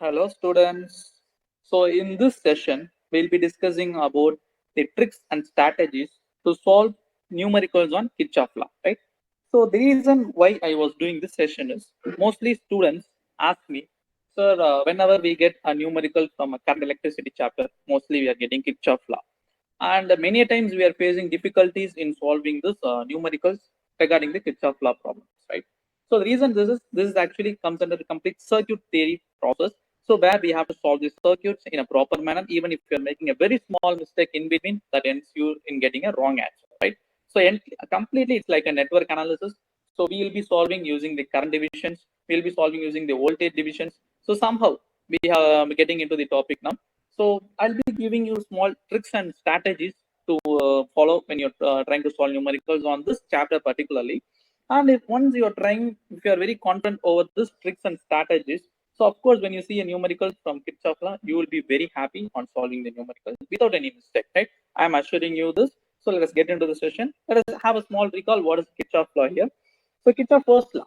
Hello students. So in this session, we'll be discussing about the tricks and strategies to solve numericals on Kirchoff law, right? So the reason why I was doing this session is mostly students ask me, sir, whenever we get a numerical from a current electricity chapter, mostly we are getting Kirchoff law. And many a times we are facing difficulties in solving this numericals regarding the Kirchoff law problems, right? So the reason this is actually comes under the complete circuit theory process. So where we have to solve the circuits in a proper manner, even if you're making a very small mistake in between, that ends you in getting a wrong answer, right? So completely it's like a network analysis. So we will be solving using the current divisions. We'll be solving using the voltage divisions. So somehow we are getting into the topic now. So I'll be giving you small tricks and strategies to follow when you're trying to solve numericals on this chapter particularly. And if once you're trying, if you're very confident over this tricks and strategies, so of course, when you see a numerical from Kirchhoff law, you will be very happy on solving the numerical without any mistake, right? I'm assuring you this. So let us get into the session. Let us have a small recall. What is Kirchhoff law here? So Kirchhoff first law.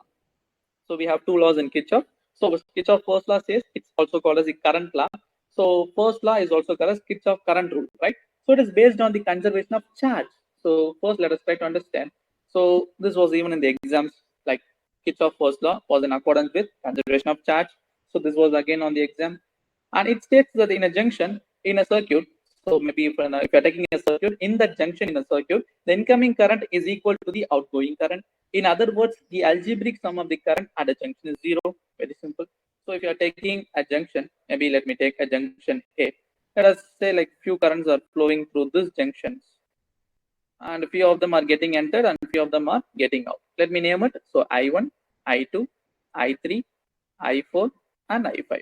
So we have two laws in Kirchhoff. So Kirchhoff first law says it's also called as the current law. So first law is also called as Kirchhoff current rule, right? So it is based on the conservation of charge. So first let us try to understand. So this was even in the exams, like Kirchhoff first law was in accordance with conservation of charge. So this was again on the exam. And it states that in a junction, in a circuit, so maybe if you're taking a circuit, in that junction in a circuit, the incoming current is equal to the outgoing current. In other words, the algebraic sum of the current at a junction is zero. Very simple. So if you are taking a junction, maybe let me take a junction A. Let us say like few currents are flowing through this junctions, and few of them are getting entered and few of them are getting out. Let me name it. So I1, I2, I3, I4, and I5.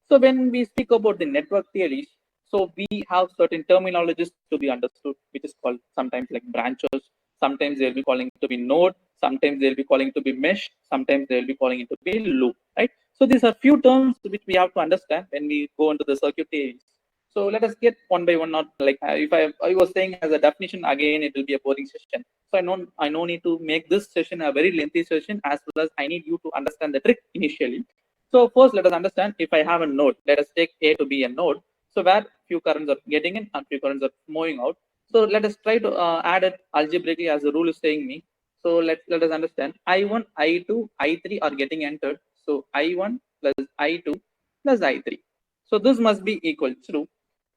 So when we speak about the network theories, so we have certain terminologies to be understood, which is called sometimes like branches, sometimes they'll be calling it to be node, sometimes they'll be calling it to be mesh, sometimes they'll be calling it to be loop, right? So these are few terms which we have to understand when we go into the circuit theories. So let us get one by one. Not like if I was saying as a definition again, it will be a boring session. So I no need to make this session a very lengthy session, as well as I need you to understand the trick initially. So first, let us understand if I have a node. Let us take A to be a node. So where few currents are getting in and few currents are moving out. So let us try to add it algebraically as the rule is saying me. So let us understand. I1, I2, I3 are getting entered. So I1 plus I2 plus I3. So this must be equal to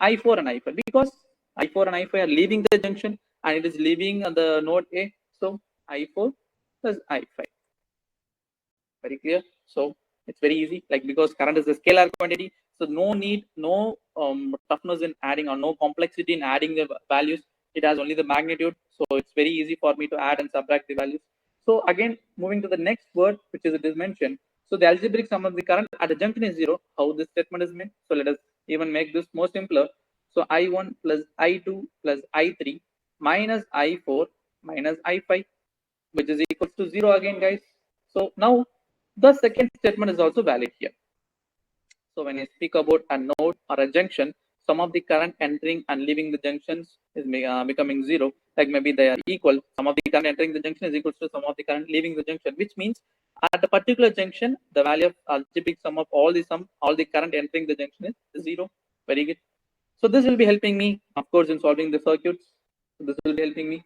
I4 and I5 because I4 and I5 are leaving the junction and it is leaving the node A. So I4 plus I5. Very clear. So it's very easy, like because current is a scalar quantity. So no need, no toughness in adding or no complexity in adding the values. It has only the magnitude. So it's very easy for me to add and subtract the values. So again, moving to the next word, which is it is mentioned. So the algebraic sum of the current at the junction is zero. How this statement is made? So let us even make this more simpler. So I1 plus I2 plus I3 minus I4 minus I5, which is equals to zero again, guys. So now the second statement is also valid here. So when I speak about a node or a junction, some of the current entering and leaving the junctions is becoming zero. Like maybe they are equal. Some of the current entering the junction is equal to some of the current leaving the junction, which means at a particular junction, the value of algebraic sum of all the current entering the junction is zero. Very good. So this will be helping me, of course, in solving the circuits. So this will be helping me.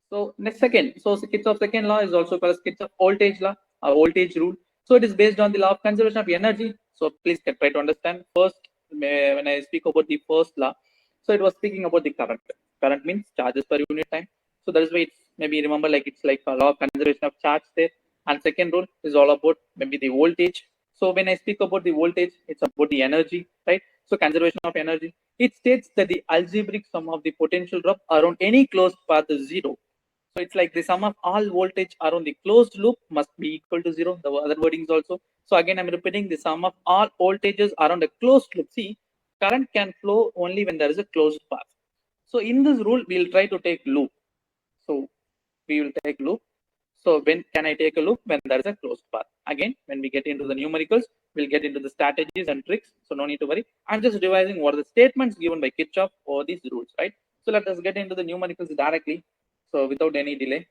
So next second, so Kirchhoff's second law is also called as Kirchhoff voltage law or voltage rule. So it is based on the law of conservation of energy. So please try to understand first when I speak about the first law. So it was speaking about the current. Current means charges per unit time. So that is why it's maybe remember like it's like a law of conservation of charge there. And second rule is all about maybe the voltage. So when I speak about the voltage, it's about the energy, right? So conservation of energy. It states that the algebraic sum of the potential drop around any closed path is zero. So it's like the sum of all voltage around the closed loop must be equal to zero. The other wordings also. So again, I'm repeating the sum of all voltages around a closed loop. See, current can flow only when there is a closed path. So in this rule, we'll try to take loop. So we will take loop. So when can I take a loop? When there is a closed path. Again, when we get into the numericals, we'll get into the strategies and tricks. So no need to worry. I'm just revising what are the statements given by Kirchhoff or these rules, right? So let us get into the numericals directly. So without any delay,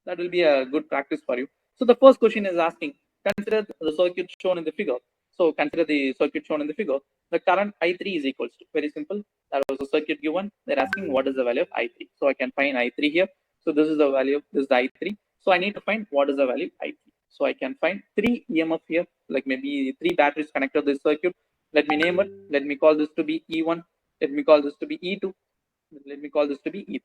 that will be a good practice for you. So the first question is asking, consider the circuit shown in the figure. So consider the circuit shown in the figure. The current I3 is equals to, very simple. That was a circuit given. They're asking what is the value of I3. So I can find I3 here. So this is the value of this is I3. So I need to find what is the value of I3. So I can find 3 EMF here, like maybe 3 batteries connected to this circuit. Let me name it. Let me call this to be E1. Let me call this to be E2. Let me call this to be E3.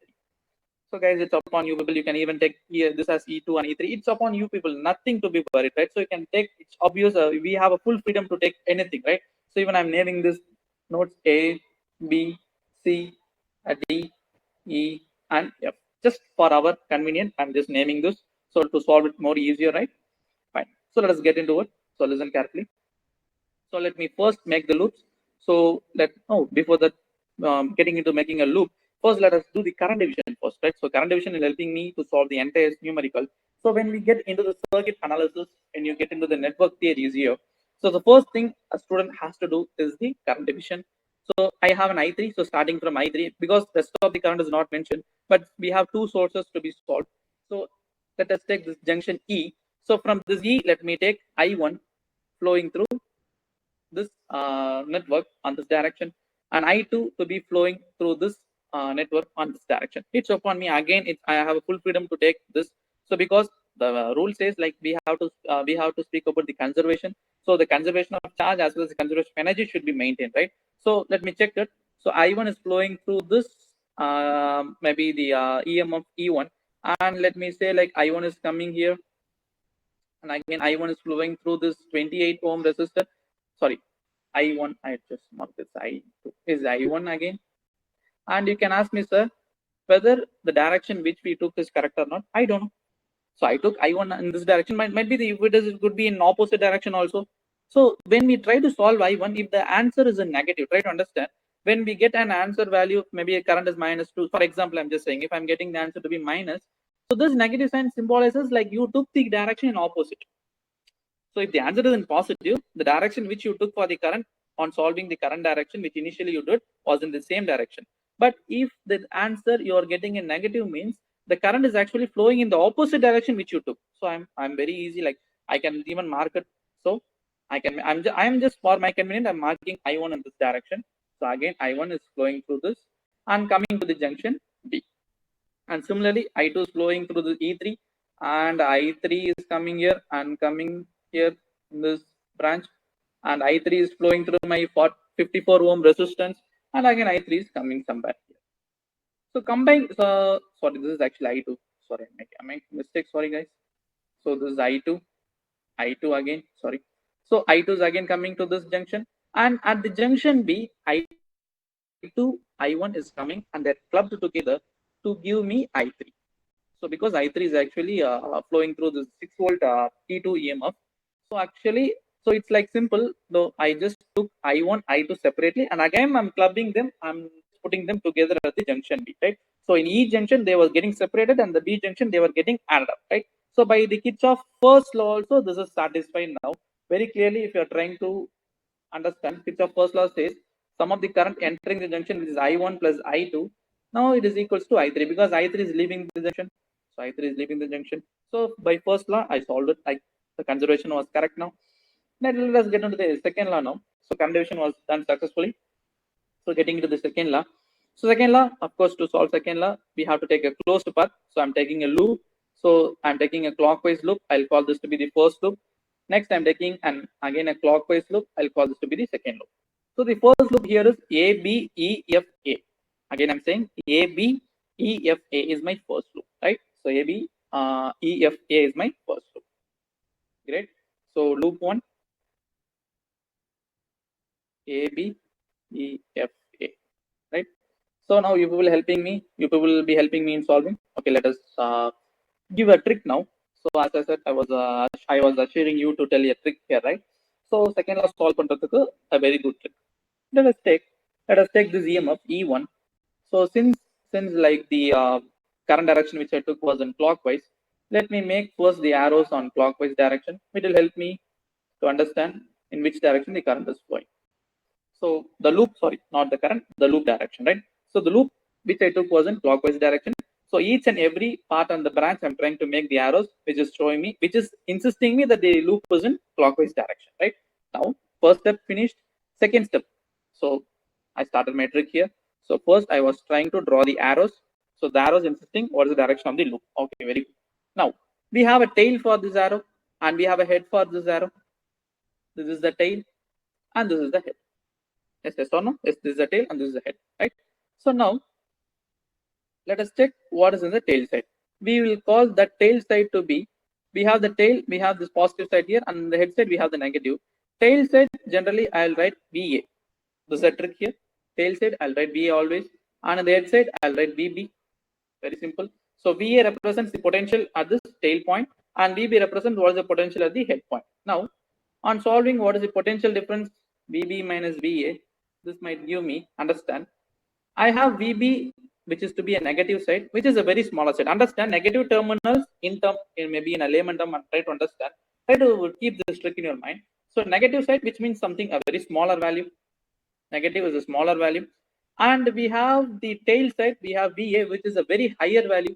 So guys, it's upon you people. You can even take here this as E2 and E3. It's upon you people. Nothing to be worried, right? So you can take. It's obvious. We have a full freedom to take anything, right? So even I'm naming this nodes A, B, C, D, E, and F. Just for our convenience, I'm just naming this. So to solve it more easier, right? Fine. So let us get into it. So listen carefully. So let me first make the loops. So before that, getting into making a loop, first let us do the current division first, right? So current division is helping me to solve the entire numerical. So when we get into the circuit analysis and you get into the network theories here, so the first thing a student has to do is the current division. So I have an I3, so starting from I3, because the rest of the current is not mentioned, but we have two sources to be solved. So let us take this junction E. So from this E, let me take I1 flowing through this network on this direction, and I2 to be flowing through this network on this direction. It's upon me again. I have a full freedom to take this. So because the rule says like we have to speak about the conservation. So the conservation of charge as well as the conservation of energy should be maintained, right? So let me check it. So I1 is flowing through this maybe the EMF E1, and let me say like I1 is coming here, and again I1 is flowing through this 28 ohm resistor. Sorry, I1, I just marked this I2 is I1 again. And you can ask me, sir, whether the direction which we took is correct or not. I don't know. So I took I1 in this direction. Might be if it could be in opposite direction also. So when we try to solve I1, if the answer is a negative, try to understand. When we get an answer value, maybe a current is -2. For example, I'm just saying if I'm getting the answer to be minus, so this negative sign symbolizes like you took the direction in opposite. So if the answer is in positive, the direction which you took for the current on solving the current direction, which initially you did, was in the same direction. But if the answer you are getting in negative means the current is actually flowing in the opposite direction which you took. So I'm very easy, like I can even mark it. So I'm just for my convenience, I'm marking I1 in this direction. So again, I1 is flowing through this and coming to the junction B. And similarly, I2 is flowing through the E3, and I3 is coming here and coming here in this branch, and I3 is flowing through my 54 ohm resistance, and again I3 is coming somewhere here. So combine, sorry, this is actually I2. Sorry, I make mistake. Sorry, guys. So this is I2, I2 again. Sorry. So I2 is again coming to this junction, and at the junction B, I2, I1 is coming, and they're clubbed together to give me I3. So because I3 is actually flowing through this 6-volt T2 EMF. So actually, so it's like simple. Though I just took I1, I2 separately, and again I'm clubbing them. I'm putting them together at the junction B, right? So in each junction they were getting separated, and the B junction they were getting added up, right? So by the Kirchoff first law also, this is satisfied now. Very clearly, if you are trying to understand, Kirchoff first law says sum of the current entering the junction, which is I1 plus I2. Now it is equals to I3 because I3 is leaving the junction. So I3 is leaving the junction. So by first law, I solved it. Like the conservation was correct now. Now let us get into the second law now. So conservation was done successfully. So getting into the second law. So second law, of course, to solve second law, we have to take a closed path. So I'm taking a loop. So I'm taking a clockwise loop. I'll call this to be the first loop. Next, I'm taking again a clockwise loop. I'll call this to be the second loop. So the first loop here is A, B, E, F, A. Again, I'm saying A, B, E, F, A is my first loop, right? So A, B, E, F, A is my first loop. Great. So loop 1, A, B, E, F, A, right? So now you will helping me. You will be helping me in solving. Okay, let us give a trick now. So as I said, I was assuring you to tell you a trick here, right? So second law solve பண்றதுக்கு a very good trick. Let us take this EMF E1. So since like the current direction which I took was in clockwise, let me make first the arrows on clockwise direction. It will help me to understand in which direction the current is flowing. So the loop, sorry, not the current, the loop direction, right? So the loop which I took was in clockwise direction. So each and every part on the branch, I'm trying to make the arrows, which is showing me, which is insisting me that the loop was in clockwise direction, right? Now, First step finished. Second step. So I started my trick here. So first I was trying to draw the arrows. So the arrows insisting what is the direction of the loop. Okay, very good. Now we have a tail for this arrow and we have a head for this arrow. This is the tail and this is the head. Yes or no? Yes, this is the tail and this is the head, right? So now let us check what is in the tail side. We will call the tail side to be, we have the tail, we have this positive side here, and the head side we have the negative. Tail side generally I'll write VA. This is a trick here. Tail side I'll write VA always, and on the head side I'll write VB. Very simple. So VA represents the potential at this tail point, and VB represents what is the potential at the head point. Now, on solving what is the potential difference VB minus VA, this might give me understand. I have VB, which is to be a negative side, which is a very smaller side. Understand negative terminals in term, maybe in a layman term, and try to understand. Try to keep this trick in your mind. So negative side, which means something a very smaller value. Negative is a smaller value. And we have the tail side, we have VA, which is a very higher value.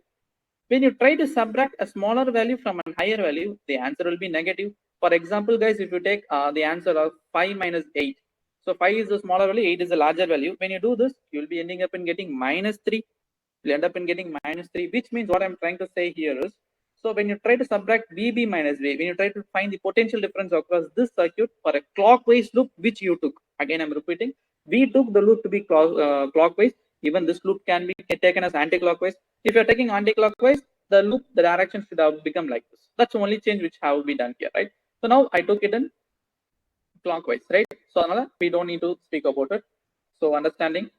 When you try to subtract a smaller value from a higher value, the answer will be negative. For example, guys, if you take the answer of 5 minus 8. So 5 is the smaller value, 8 is the larger value. When you do this, you will be ending up in getting minus 3. You'll end up in getting minus 3, which means what I'm trying to say here is, so when you try to subtract VB minus V, when you try to find the potential difference across this circuit for a clockwise loop, which you took, again, I'm repeating, we took the loop to be clockwise. Even this loop can be taken as anti-clockwise. If you're taking anti-clockwise, the loop, the direction should have become like this. That's the only change which have been done here, right? So now I took it in clockwise, right? So we don't need to speak about it. So understanding.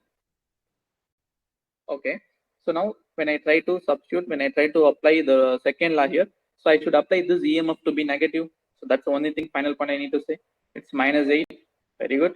Okay. So now when I try to substitute, when I try to apply the second law here, so I should apply this EMF to be negative. So that's the only thing, final point I need to say. It's minus 8. Very good.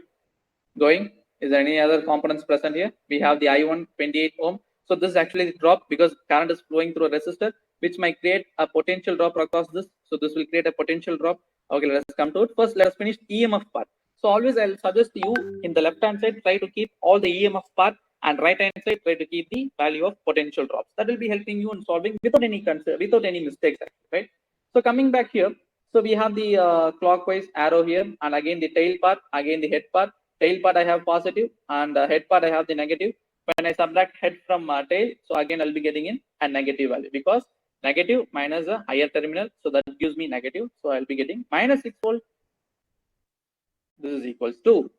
Going. Is there any other components present here? We have the I1 28 ohm. So this is actually the drop because current is flowing through a resistor, which might create a potential drop across this. So this will create a potential drop. Okay, let's come to it. First, let us finish EMF part. So always I'll suggest you in the left hand side, try to keep all the EMF part, and right hand side, try to keep the value of potential drops. That will be helping you in solving without any concern, without any mistakes, right? So coming back here, so we have the clockwise arrow here, and again the tail part, again the head part. Tail part I have positive, and head part I have the negative. When I subtract head from tail, so again I'll be getting in a negative value because negative minus a higher terminal, so that gives me negative. So I'll be getting minus 6 volt. This is equals to.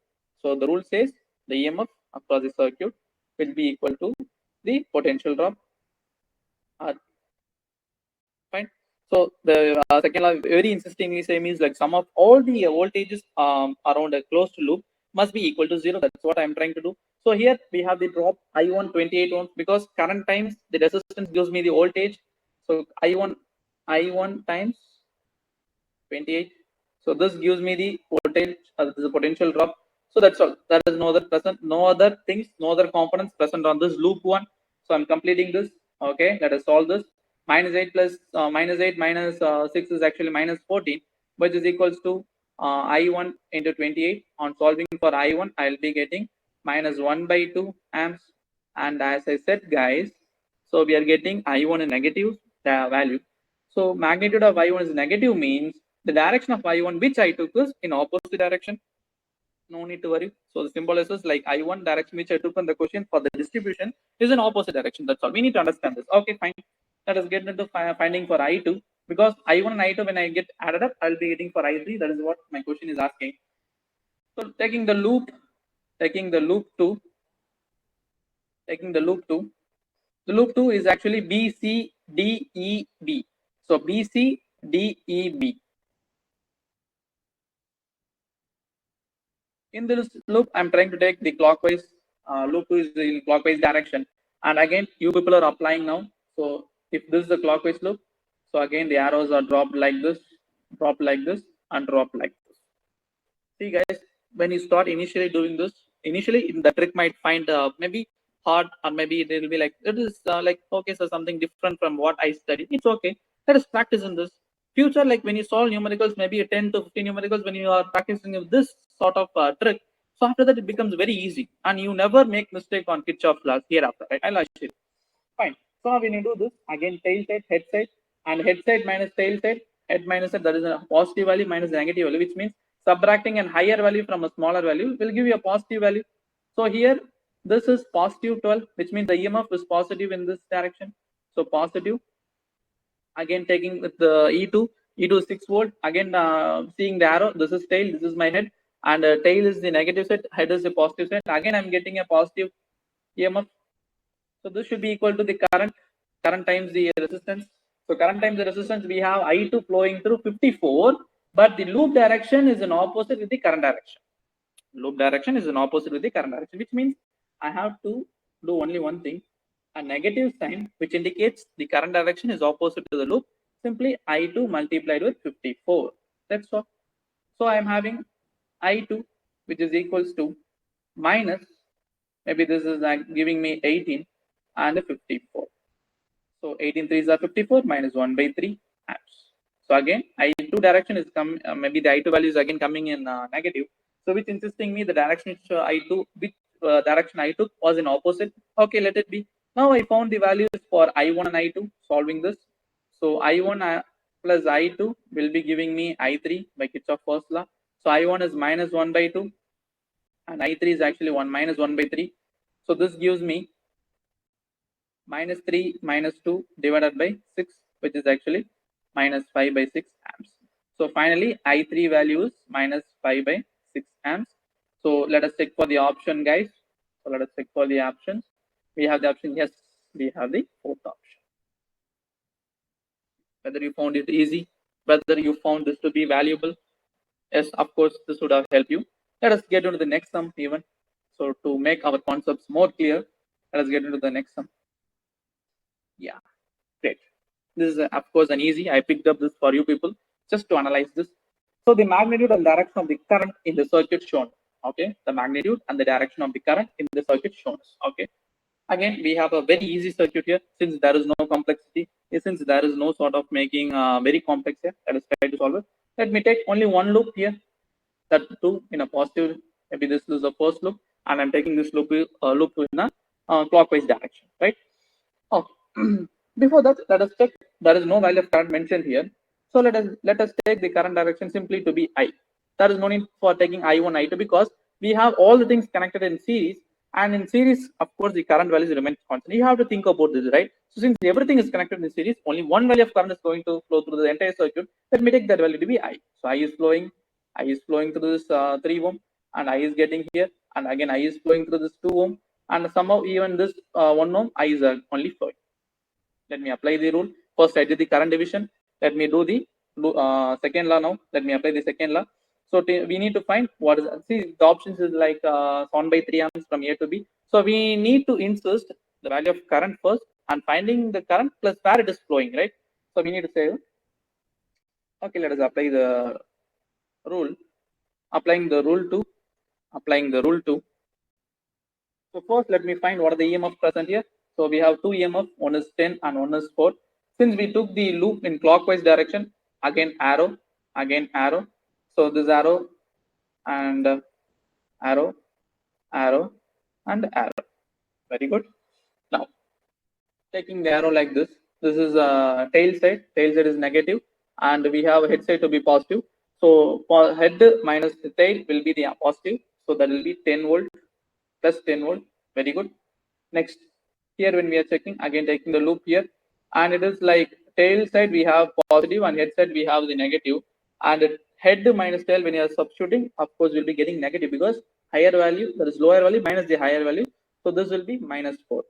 So the rule says the EMF across the circuit will be equal to the potential drop. Fine. So the second law very insistingly same is like sum of all the voltages around a closed loop must be equal to 0. That's what I'm trying to do. So here we have the drop I1 28 ohms because current times the resistance gives me the voltage. So I1 times 28. So this gives me the voltage, the potential drop. So that's all. There is no other present, no other things, no other components present on this loop one. So I'm completing this. Okay, let us solve this. Minus 8 plus minus 8 minus 6 is actually minus 14, which is equals to I1 into 28. On solving for I1, I'll be getting minus 1 by 2 amps. And as I said, guys, so we are getting I1 a negative value. So magnitude of I1 is negative means the direction of I1 which I took is in opposite direction. No need to worry. So the symbol is like I1 direction which I took in the question for the distribution is in opposite direction. That's all. We need to understand this. Okay, fine. Let us get into finding for I2 because I1 and I2 when I get added up, I'll be getting for I3. That is what my question is asking. So taking the loop 2. The loop 2 is actually BCDEB. So BCDEB. In this loop, I'm trying to take the clockwise, loop 2 is the clockwise direction. And again, you people are applying now. So if this is the clockwise loop, so again, the arrows are dropped like this, and drop like this. See guys, when you start initially doing this, initially the trick might find maybe hard, or maybe it will be like, it is like, okay, so something different from what I studied. It's okay. Let us practice in this. Future, like when you solve numericals, maybe a 10 to 15 numericals, when you are practicing this sort of trick, so after that it becomes very easy and you never make mistake on Kirchoff laws hereafter, right? I'll show you. Fine. So when you do this, again tail side, head side, and head side minus tail side, head minus side, that is a positive value minus negative value, which means subtracting a higher value from a smaller value will give you a positive value. So here this is positive 12, which means the EMF is positive in this direction. So positive. Again taking with the E2 6 volt. Again seeing the arrow. This is tail. This is my head, and tail is the negative side. Head is the positive side. Again I'm getting a positive EMF. So this should be equal to the current times the resistance. So current times the resistance, we have I2 flowing through 54, but the loop direction is in opposite with the current direction. Loop direction is in opposite with the current direction, which means I have to do only one thing, a negative sign which indicates the current direction is opposite to the loop. Simply I2 multiplied with 54. That's all. So I am having I2 which is equals to minus, maybe this is giving me 18 and 54. So 18 3s are 54 minus 1 by 3 amps. So again I2 direction is maybe the I2 value is again coming in negative. So which insisting me the direction which I2 which direction I took was in opposite. Okay, let it be. Now I found the values for I1 and I2 solving this. So I1 plus I2 will be giving me I3 by Kirchoff first law. So I1 is minus 1 by 2 and I3 is actually 1 minus 1 by 3. So this gives me minus 3 minus 2 divided by 6, which is actually minus 5 by 6 amps. So finally I3 value is minus 5 by 6 amps. So let us check for the option, guys. So let us check for the options. We have the option, yes, we have the fourth option. Whether you found it easy, whether you found this to be valuable, yes, of course, this would have helped you. Let us get into the next sum even. So to make our concepts more clear, let us get into the next sum. Yeah, great. This is of course an easy. I picked up this for you people just to analyze this. So the magnitude and direction of the current in the circuit shown. Okay, the magnitude and the direction of the current in the circuit shown. Okay. Again, we have a very easy circuit here since there is no complexity. Since there is no sort of making very complex here. Let us try to solve it. Let me take only one loop here. That two in a positive. Maybe this is the first loop, and I'm taking this loop in a clockwise direction, right? Okay. Before that, let us check. There is no value of current mentioned here. So let us take the current direction simply to be I. There is no need for taking I1, I2 because we have all the things connected in series. And in series, of course, the current values remain constant. You have to think about this, right? So since everything is connected in series, only one value of current is going to flow through the entire circuit. Let me take that value to be I. So I is flowing through this 3 ohm, and I is getting here, and again I is flowing through this 2 ohm, and somehow even this 1 ohm I is only flowing. Let me apply the rule. First I did the current division. Let me do the second law now. Let me apply the second law. So we need to find what is, see the options is like 1 by 3 amps from A to B. So we need to insist the value of current first and finding the current plus where it is flowing, right? So we need to say, okay, let us apply the rule. Applying the rule to. So first let me find what are the EMF present here. So we have two EMF, one is 10 and one is 4. Since we took the loop in clockwise direction, again arrow. So this arrow and arrow and arrow. Very good. Now taking the arrow like this, this is tail side is negative, and we have head side to be positive. So for head minus the tail will be the positive. So that will be 10 volt plus 10 volt. Very good. Next, here when we are checking, again taking the loop here, and it is like tail side we have positive and head side we have the negative, and head minus tail when you are substituting, of course we'll be getting negative because higher value, that is lower value minus the higher value. So this will be minus 4.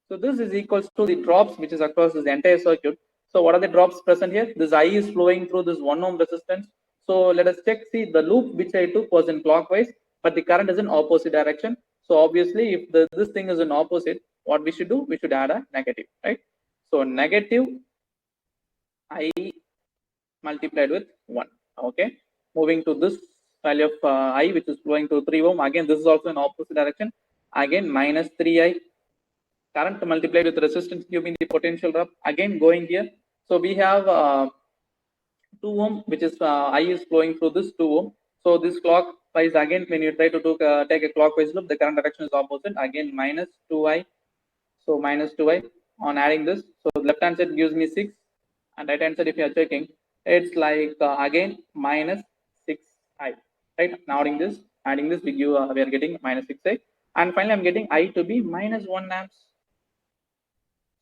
So this is equals to the drops which is across this entire circuit. So what are the drops present here? This I is flowing through this 1 ohm resistance. So let us check. See, the loop which I took was in clockwise, but the current is in opposite direction. So obviously, if this thing is in opposite, what we should do? We should add a negative, right? So negative I multiplied with 1. Okay. Moving to this value of I, which is flowing to 3 ohm. Again, this is also in opposite direction. Again, minus 3I. Current multiplied with resistance giving the potential drop. Again, going here. So we have 2 ohm, which is I is flowing through this 2 ohm. So this clockwise, again, when you try to take a clockwise loop, the current direction is opposite. Again, minus 2I. So minus 2I on adding this. So left hand side gives me 6, and right hand side, if you are checking, it's like again minus 6 I, right? Now adding this, we give, we are getting minus 6i, and finally I'm getting I to be minus 1 amps.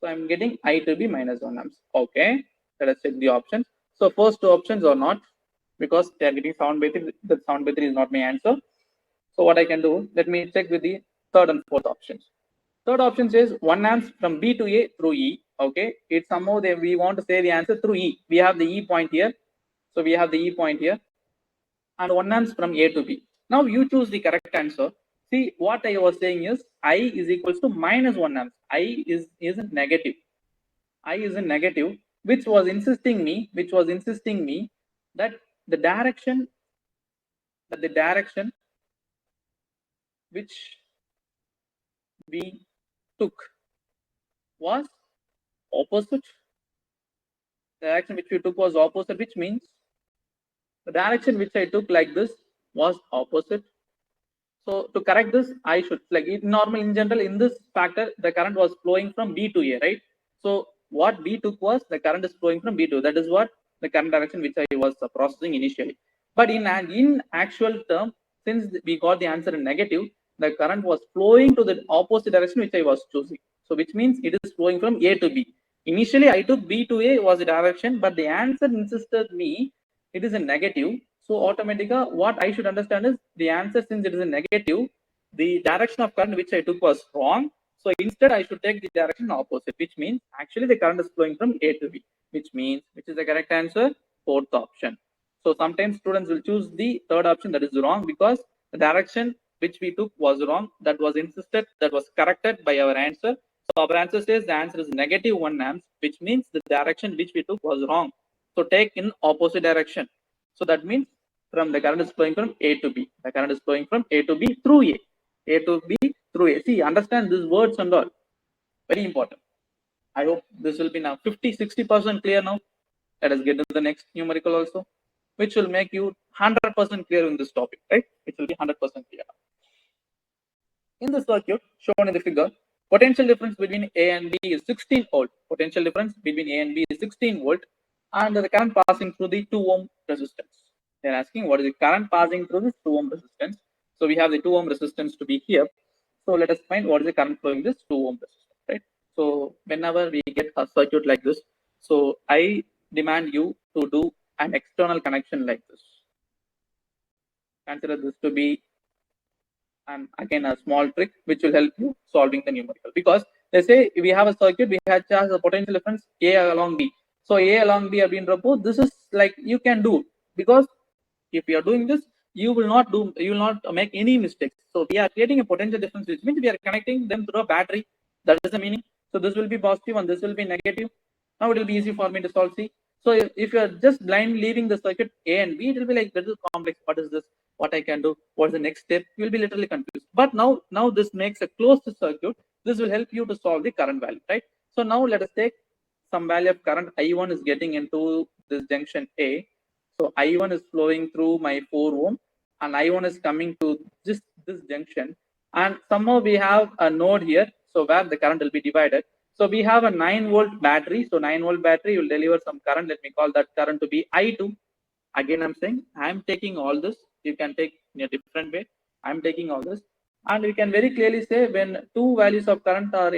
So I'm getting I to be minus 1 amps. Okay, let us check the options. So first two options are not, because they are getting sound by 3. The sound by 3 is not my answer. So what I can do, let me check with the third and fourth options. Third option says 1 amps from B to A through E. Okay, it's somehow we want to say the answer through E. We have the E point here. So we have the E point here, and 1 amps from A to B. Now you choose the correct answer. See, what I was saying is I is equals to minus 1 amps. I is negative. I is a negative, which was insisting me that the direction which we took was opposite. The direction which we took was opposite, which means the direction which I took like this was opposite. So to correct this, I should, like in general, in this factor, the current was flowing from B to A, right? So what B took was the current is flowing from B to A. That is what the current direction which I was processing initially. But in actual term, since we got the answer in negative, the current was flowing to the opposite direction which I was choosing. So which means it is flowing from A to B. Initially, I took B to A was the direction, but the answer insisted me it is a negative. So automatically, what I should understand is the answer, since it is a negative, the direction of current which I took was wrong. So instead, I should take the direction opposite, which means actually the current is flowing from A to B, which is the correct answer, fourth option. So sometimes students will choose the third option, that is wrong, because the direction which we took was wrong. That was insisted, that was corrected by our answer. So our answer says the answer is negative 1 amps, which means the direction which we took was wrong. So take in opposite direction. So that means from the current is flowing from A to B. The current is flowing from A to B through A. A to B through A. See, understand these words and all. Very important. I hope this will be now 50-60% clear now. Let us get to the next numerical also, which will make you 100% clear in this topic, right? It will be 100% clear. In the circuit shown in the figure, potential difference between A and B is 16 volt. Potential difference between A and B is 16 volt, and the current passing through the 2 ohm resistance. They're asking what is the current passing through this 2 ohm resistance. So we have the 2 ohm resistance to be here. So let us find what is the current flowing this 2 ohm resistance, right? So whenever we get a circuit like this, so I demand you to do an external connection like this. Consider this to be, and again a small trick which will help you solving the numerical, because let's say we have a circuit, we have charged a potential difference A along B. So A along B have been proposed. This is like you can do, because if you are doing this, you will not make any mistakes. So we are creating a potential difference, which means we are connecting them through a battery. That is the meaning. So this will be positive and this will be negative. Now it will be easy for me to solve. See, so if you are just blindly leaving the circuit A and B, it will be like, this is complex. What is this? What I can do? What's the next step? You will be literally confused. But now this makes a closed circuit. This will help you to solve the current value, right? So now let us take some value of current. I1 is getting into this junction A. So I1 is flowing through my 4 ohm, and I1 is coming to just this junction. And somehow we have a node here, so where the current will be divided. So we have a 9-volt battery. So 9-volt battery will deliver some current. Let me call that current to be I2. Again, I'm saying I'm taking all this. You can take in a different way. I'm taking all this. And we can very clearly say when two values of current are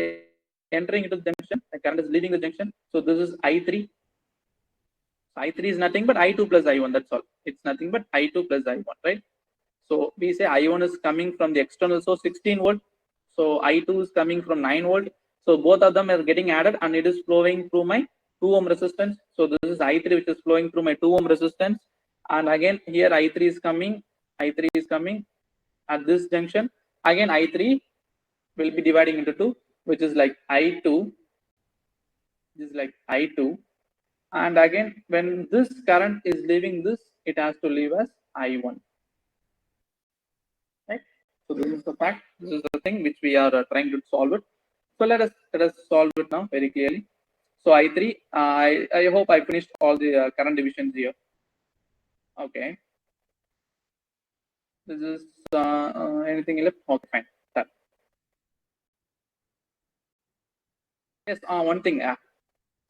entering into the junction, the current is leaving the junction. So this is I3. I3 is nothing but I2 plus I1. That's all. It's nothing but I2 plus I1, right? So we say I1 is coming from the external source 16 volt. So I2 is coming from 9 volt. So both of them are getting added and it is flowing through my 2 ohm resistance. So this is I3 which is flowing through my 2 ohm resistance. And again here I3 is coming. I3 is coming at this junction. Again I3 will be dividing into 2, which is like I2. This is like I2. And again, when this current is leaving this, it has to leave as I1. Right? So this is the fact. This is the thing which we are trying to solve it. So let us solve it now very clearly. So I3, I hope I finished all the current divisions here. Okay. This is anything left? Okay, fine. Done. Yes, one thing.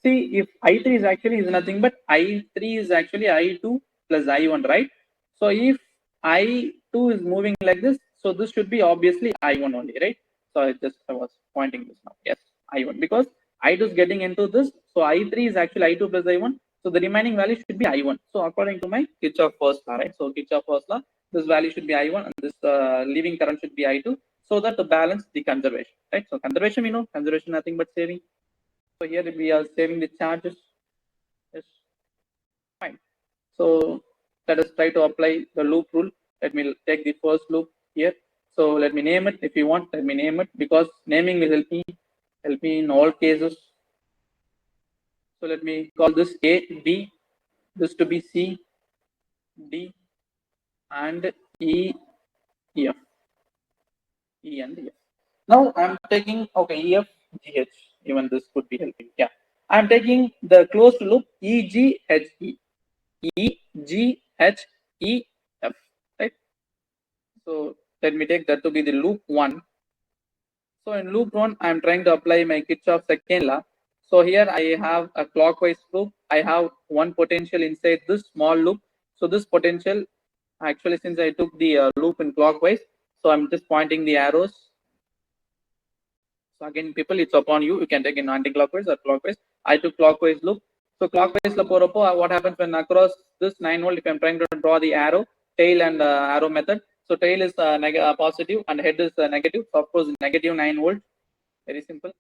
See, if I3 is actually is nothing but I3 is actually I2 plus I1, right? So if I2 is moving like this. So this should be obviously I1 only, right? So I was pointing this now. Yes, I1 because I2 is getting into this. So I3 is actually I2 plus I1. So the remaining value should be I1. So according to my Kirchoff first law, right? So Kirchoff first law, this value should be I1 and this leaving current should be I2 so that to balance the conservation, right? So conservation, conservation nothing but saving. So here we are saving the charges. Yes, fine. So let us try to apply the loop rule. Let me take the first loop here. So let me name it. If you want, let me name it because naming will help me in all cases. So let me call this A, B, this to be C, D, and E, F, E and F. Now I'm taking E, F, G, H. Even this could be helping. Yeah, I'm taking the closed loop E, G, H, E, E, G, H, E, F. Right. So let me take that to be the loop 1. So in loop 1, I'm trying to apply my Kirchoff second law. So here I have a clockwise loop. I have one potential inside this small loop. So this potential, actually, since I took the loop in clockwise, so I'm just pointing the arrows. So again, people, it's upon you. You can take in anti-clockwise or clockwise. I took clockwise loop. So clockwise loop, what happens when across this 9 volt, if I'm trying to draw the arrow, tail and arrow method. So tail is positive and head is negative. So of course, negative 9 volt. Very simple.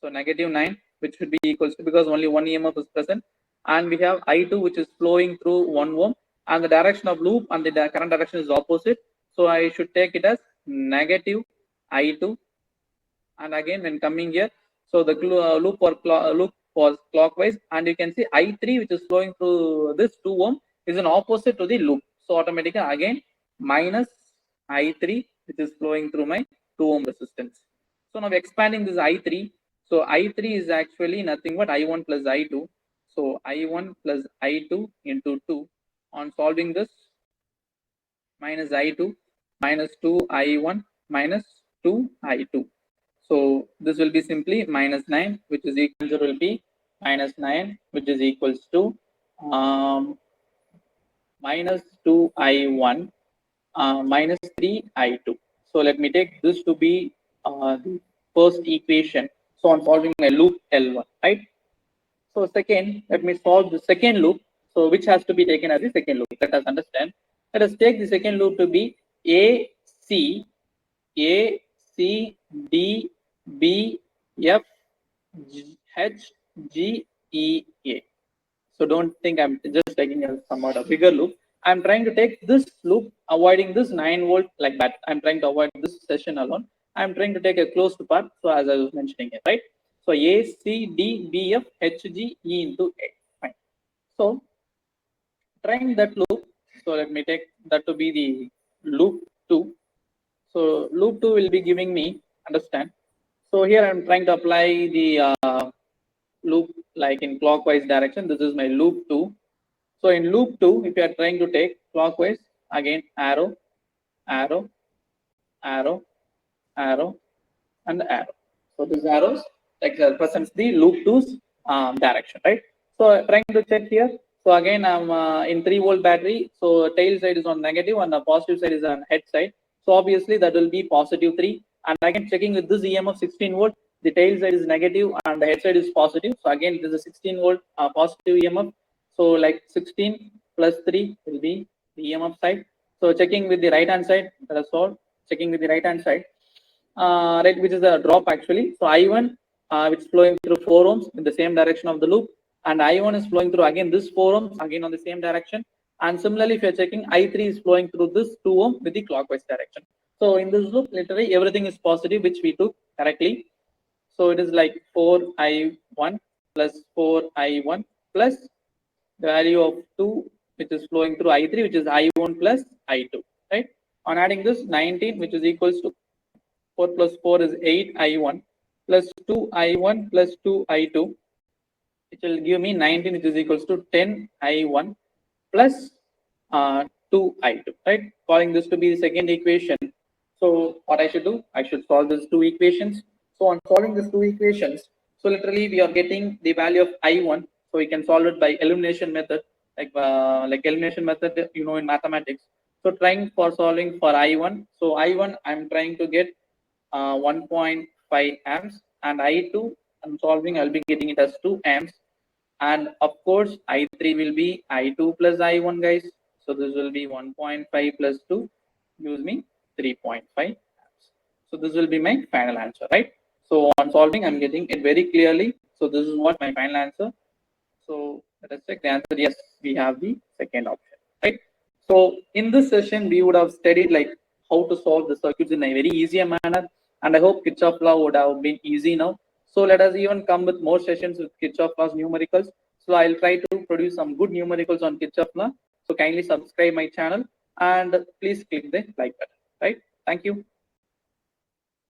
So negative 9, which should be equals to, because only one EMF is present. And we have I2, which is flowing through 1 ohm. And the direction of loop and the current direction is opposite. So I should take it as negative I2. And again, when coming here, so the loop was clockwise. And you can see I3, which is flowing through this 2 ohm, is an opposite to the loop. So automatically, again, minus I3, which is flowing through my 2 ohm resistance. So now expanding this I3. So I3 is actually nothing but I1 plus I2. So I1 plus I2 into 2. On solving this, minus I2 minus 2 I1 minus 2 I2. So this will be simply minus 9, which is equal to will be minus 9, which is equals to minus 2 I1 minus 3 I2. So let me take this to be the first equation. So I'm solving a loop L1, right? So second, let me solve the second loop. So which has to be taken as the second loop. Let us understand. Let us take the second loop to be A, C, D, B, F, H, G, E, A. So don't think I'm just taking a somewhat a bigger loop. I'm trying to take this loop, avoiding this 9 volt like that. I'm trying to avoid this session alone. I'm trying to take a closed part. So as I was mentioning it, right? So A, C, D, B, F, H, G, E into A. Fine. So trying that loop. So let me take that to be the loop 2. So loop 2 will be giving me, understand. So here I'm trying to apply the loop like in clockwise direction. This is my loop 2. So in loop 2, if you are trying to take clockwise, again arrow, arrow, arrow, arrow, and arrow. So these arrows like represents the loop 2's direction, right? So trying to check here. So again, I'm in 3 volt battery. So tail side is on negative and the positive side is on head side. So obviously that will be positive 3. And again, checking with this EMF 16 volt, the tail side is negative and the head side is positive. So again, this is 16 volt positive EMF. So like 16 plus 3 will be the EMF side. So checking with the right hand side, that is all. Checking with the right hand side, right, which is a drop actually. So I1, which is flowing through 4 ohms in the same direction of the loop, and I1 is flowing through again this 4 ohms again on the same direction. And similarly, if you're checking, I3 is flowing through this 2 ohm with the clockwise direction. So in this loop, literally everything is positive, which we took correctly. So it is like 4I1 plus 4I1 plus the value of 2, which is flowing through I3, which is I1 plus I2, right? On adding this 19, which is equals to 4 plus 4 is 8I1 plus 2I1 plus 2I2, which will give me 19, which is equals to 10I1 plus 2I2, right? Calling this to be the second equation. So what I should do? I should solve these two equations. So on solving these two equations, so literally we are getting the value of I1. So we can solve it by elimination method, like elimination method, in mathematics. So trying for solving for I1. So I1, I'm trying to get 1.5 amps, and I2, I'm solving, I'll be getting it as 2 amps. And of course, I3 will be I2 plus I1, guys. So this will be 1.5 plus 2, gives me 3.5 amps. So this will be my final answer, right? So on solving, I'm getting it very clearly. So this is what my final answer. So let us check the answer. Yes, we have the second option, right? So in this session, we would have studied like how to solve the circuits in a very easier manner. And I hope Kirchoff law would have been easy now. So let us even come with more sessions with Kirchoff law's numericals. So I'll try to produce some good numericals on Kirchoff law. So kindly subscribe my channel and please click the like button, right? Thank you.